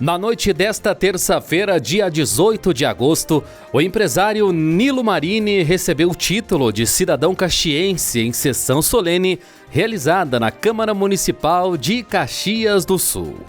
Na noite desta terça-feira, dia 18 de agosto, o empresário Nilo Marini recebeu o título de cidadão caxiense em sessão solene realizada na Câmara Municipal de Caxias do Sul.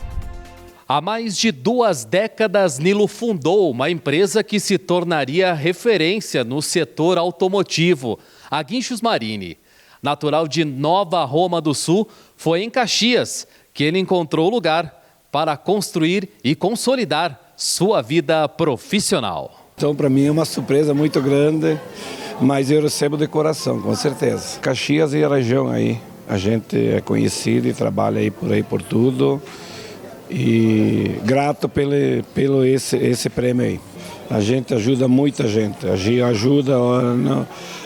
Há mais de 2 décadas, Nilo fundou uma empresa que se tornaria referência no setor automotivo, a Guinchos Marini. Natural de Nova Roma do Sul, foi em Caxias que ele encontrou lugar para construir e consolidar sua vida profissional. Então, para mim é uma surpresa muito grande, mas eu recebo de coração, com certeza. Caxias e a região aí, a gente é conhecido e trabalha aí por tudo. E grato pelo esse prêmio aí. A gente ajuda muita gente, a gente ajuda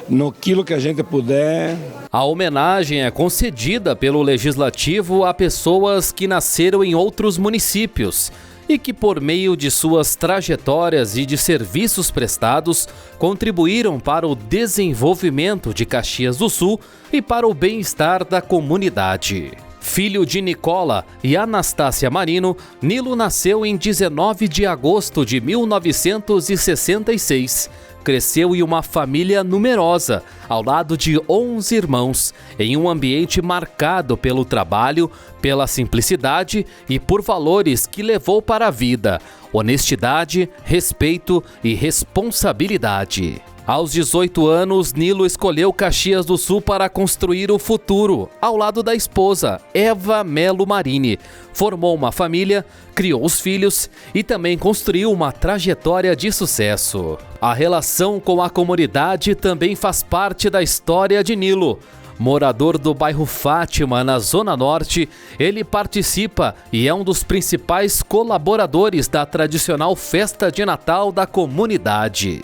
no quilo que a gente puder. A homenagem é concedida pelo Legislativo a pessoas que nasceram em outros municípios e que, por meio de suas trajetórias e de serviços prestados, contribuíram para o desenvolvimento de Caxias do Sul e para o bem-estar da comunidade. Filho de Nicola e Anastácia Marino, Nilo nasceu em 19 de agosto de 1966. Cresceu em uma família numerosa, ao lado de 11 irmãos, em um ambiente marcado pelo trabalho, pela simplicidade e por valores que levou para a vida: honestidade, respeito e responsabilidade. Aos 18 anos, Nilo escolheu Caxias do Sul para construir o futuro, ao lado da esposa, Eva Melo Marini. Formou uma família, criou os filhos e também construiu uma trajetória de sucesso. A relação com a comunidade também faz parte da história de Nilo. Morador do bairro Fátima, na Zona Norte, ele participa e é um dos principais colaboradores da tradicional festa de Natal da comunidade.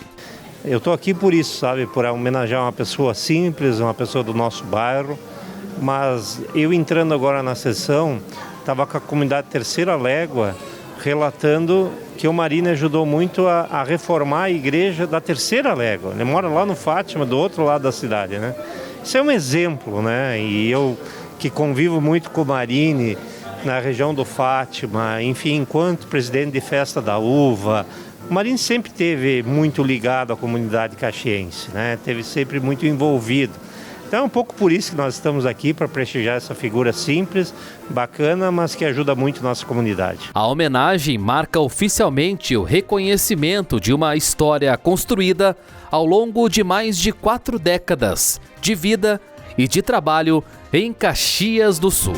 Eu estou aqui por isso, sabe, por homenagear uma pessoa simples, uma pessoa do nosso bairro, mas eu entrando agora na sessão, estava com a comunidade Terceira Légua, relatando que o Marini ajudou muito a reformar a igreja da Terceira Légua. Ele mora lá no Fátima, do outro lado da cidade, né? Isso é um exemplo, né? E eu que convivo muito com o Marini na região do Fátima, enfim, enquanto presidente de Festa da Uva, o Marini sempre esteve muito ligado à comunidade caxiense, né? Esteve sempre muito envolvido. Então é um pouco por isso que nós estamos aqui, para prestigiar essa figura simples, bacana, mas que ajuda muito a nossa comunidade. A homenagem marca oficialmente o reconhecimento de uma história construída ao longo de mais de 4 décadas de vida e de trabalho em Caxias do Sul.